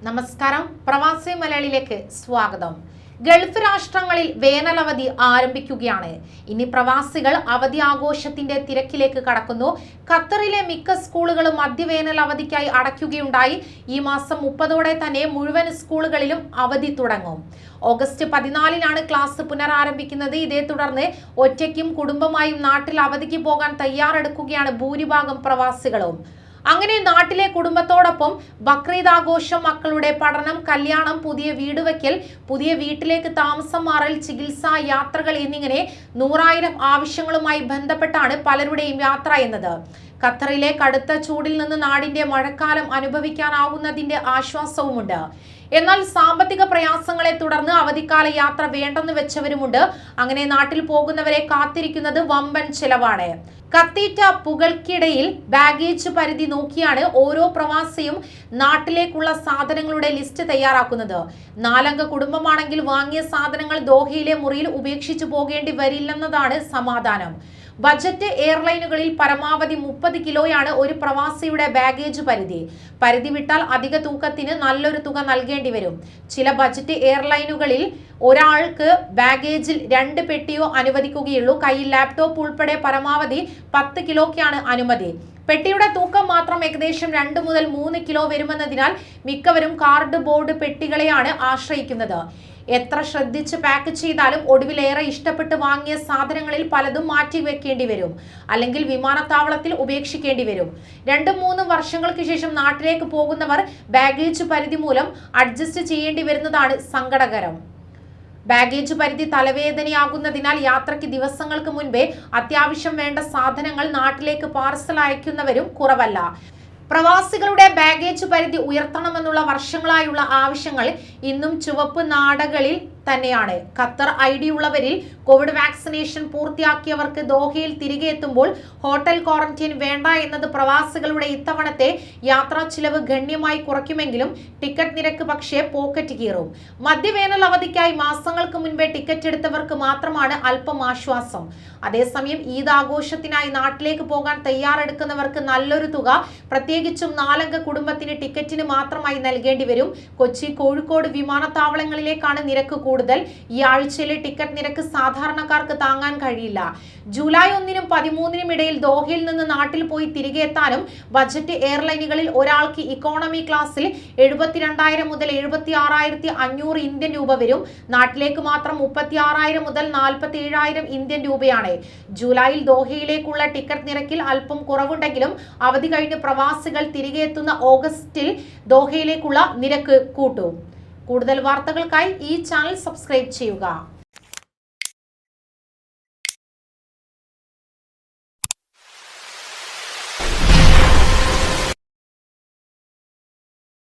നമസ്കാരം, പ്രവാസി മലയാളിയിലേക്ക് സ്വാഗതം. ഗൾഫ് രാഷ്ട്രങ്ങളിൽ വേനലവധി ആരംഭിക്കുകയാണ്. ഇനി പ്രവാസികൾ അവധി ആഘോഷത്തിന്റെ തിരക്കിലേക്ക് കടക്കുന്നു. ഖത്തറിലെ മിക്ക സ്കൂളുകളും മധ്യവേനൽ അവധിക്കായി അടയ്ക്കുകയുണ്ടായി. ഈ മാസം 30 തന്നെ മുഴുവൻ സ്കൂളുകളിലും അവധി തുടങ്ങും. ഓഗസ്റ്റ് 14 ക്ലാസ് പുനരാരംഭിക്കുന്നത്. ഇതേ തുടർന്ന് ഒറ്റയ്ക്കും കുടുംബമായും നാട്ടിൽ അവധിക്ക് പോകാൻ തയ്യാറെടുക്കുകയാണ് ഭൂരിഭാഗം പ്രവാസികളും. അങ്ങനെ നാട്ടിലെ കുടുംബത്തോടൊപ്പം ബക്രീദ് ആഘോഷം, മക്കളുടെ പഠനം, കല്യാണം, പുതിയ വീട് വയ്ക്കൽ, പുതിയ വീട്ടിലേക്ക് താമസം മാറൽ, ചികിത്സ, യാത്രകൾ എന്നിങ്ങനെ 100,000 ആവശ്യങ്ങളുമായി ബന്ധപ്പെട്ടാണ് പലരുടെയും യാത്ര എന്നത്. ഖത്തറിലെ കടുത്ത ചൂടിൽ നിന്ന് നാടിന്റെ മഴക്കാലം അനുഭവിക്കാനാവുന്നതിന്റെ ആശ്വാസവുമുണ്ട്. എന്നാൽ സാമ്പത്തിക പ്രയാസങ്ങളെ തുടർന്ന് അവധിക്കാല യാത്ര വേണ്ടെന്ന് വെച്ചവരുമുണ്ട്. അങ്ങനെ നാട്ടിൽ പോകുന്നവരെ കാത്തിരിക്കുന്നത് വമ്പൻ ചെലവാണ്. കത്തീറ്റ പുകൾക്കിടയിൽ ബാഗേജ് പരിധി നോക്കിയാണ് ഓരോ പ്രവാസിയും നാട്ടിലേക്കുള്ള സാധനങ്ങളുടെ ലിസ്റ്റ് തയ്യാറാക്കുന്നത്. 4 അംഗ കുടുംബമാണെങ്കിൽ വാങ്ങിയ സാധനങ്ങൾ ദോഹയിലെ മുറിയിൽ ഉപേക്ഷിച്ചു പോകേണ്ടി വരില്ലെന്നതാണ് സമാധാനം. ബജറ്റ് എയർലൈനുകളിൽ പരമാവധി 30 കിലോയാണ് ഒരു പ്രവാസിയുടെ ബാഗേജ് പരിധി വിട്ടാൽ അധിക തൂക്കത്തിന് നല്ലൊരു തുക നൽകേണ്ടി വരും. ചില ബജറ്റ് എയർലൈനുകളിൽ ഒരാൾക്ക് ബാഗേജിൽ 2 പെട്ടിയോ അനുവദിക്കുകയുള്ളൂ. കയ്യിൽ ലാപ്ടോപ്പ് ഉൾപ്പെടെ പരമാവധി 10 കിലോയ്ക്കാണ് അനുമതി. പെട്ടിയുടെ തൂക്കം മാത്രം ഏകദേശം 2 മുതൽ 3 കിലോ വരുമെന്നതിനാൽ മിക്കവരും കാർഡ് ബോർഡ് പെട്ടികളെയാണ് ആശ്രയിക്കുന്നത്. എത്ര ശ്രദ്ധിച്ച് പാക്ക് ചെയ്താലും ഒടുവിൽ ഏറെ ഇഷ്ടപ്പെട്ട് വാങ്ങിയ സാധനങ്ങളിൽ പലതും മാറ്റി വെക്കേണ്ടി വരും, അല്ലെങ്കിൽ വിമാനത്താവളത്തിൽ ഉപേക്ഷിക്കേണ്ടി വരും. 2-3 വർഷങ്ങൾക്ക് ശേഷം നാട്ടിലേക്ക് പോകുന്നവർ ബാഗേജ് പരിധി മൂലം അഡ്ജസ്റ്റ് ചെയ്യേണ്ടി വരുന്നതാണ് സങ്കടകരം. ബാഗേജ് പരിധി തലവേദനയാകുന്നതിനാൽ യാത്രയ്ക്ക് ദിവസങ്ങൾക്ക് മുൻപേ അത്യാവശ്യം വേണ്ട സാധനങ്ങൾ നാട്ടിലേക്ക് പാർസൽ അയക്കുന്നവരും കുറവല്ല. പ്രവാസികളുടെ ബാഗേജ് പരിധി ഉയർത്തണമെന്നുള്ള വർഷങ്ങളായുള്ള ആവശ്യങ്ങൾ ഇന്നും ചുവപ്പ് നാടകളിൽ തന്നെയാണ്. ഖത്തർ ID ഉള്ളവരിൽ കോവിഡ് വാക്സിനേഷൻ പൂർത്തിയാക്കിയവർക്ക് ദോഹയിൽ തിരികെ എത്തുമ്പോൾ ഹോട്ടൽ ക്വാറന്റൈൻ വേണ്ട എന്നത് പ്രവാസികളുടെ ഇത്തവണത്തെ യാത്രാ ചിലവ് ഗണ്യമായി കുറയ്ക്കുമെങ്കിലും ടിക്കറ്റ് നിരക്ക് പക്ഷേ പോക്കറ്റ് കീറും. മധ്യവേനൽ അവധിക്കായി മാസങ്ങൾക്ക് മുൻപേ ടിക്കറ്റ് എടുത്തവർക്ക് മാത്രമാണ് അല്പം ആശ്വാസം. അതേസമയം ഈദ് ആഘോഷത്തിനായി നാട്ടിലേക്ക് പോകാൻ തയ്യാറെടുക്കുന്നവർക്ക് നല്ലൊരു തുക, പ്രത്യേകിച്ചും 4 അംഗ കുടുംബത്തിന് ടിക്കറ്റിന് മാത്രമായി നൽകേണ്ടി വരും. കൊച്ചി, കോഴിക്കോട് വിമാനത്താവളങ്ങളിലേക്കാണ് നിരക്ക് കൂടുതൽ. ഈ ആഴ്ചയിലെ ടിക്കറ്റ് നിരക്ക് സാധാരണക്കാർക്ക് താങ്ങാൻ കഴിയില്ല. ജൂലൈ 1-നും 13-നും ഇടയിൽ ദോഹയിൽ നിന്ന് നാട്ടിൽ പോയി തിരികെ എത്താനും ബജറ്റ് എയർലൈനുകളിൽ ഒരാൾക്ക് ഇക്കോണമി ക്ലാസ്സിൽ 72,000 മുതൽ 76,500 ഇന്ത്യൻ രൂപ വരും. നാട്ടിലേക്ക് മാത്രം 36,000 മുതൽ 47,000 ഇന്ത്യൻ രൂപയാണ്. ജൂലൈയിൽ ദോഹയിലേക്കുള്ള ടിക്കറ്റ് നിരക്കിൽ അല്പം കുറവുണ്ടെങ്കിലും അവധി കഴിഞ്ഞ് പ്രവാസികൾ തിരികെ എത്തുന്ന ഓഗസ്റ്റിൽ ദോഹയിലേക്കുള്ള നിരക്ക് കൂട്ടും. കൂടുതൽ വാർത്തകൾക്കായി ഈ ചാനൽ സബ്സ്ക്രൈബ് ചെയ്യുക.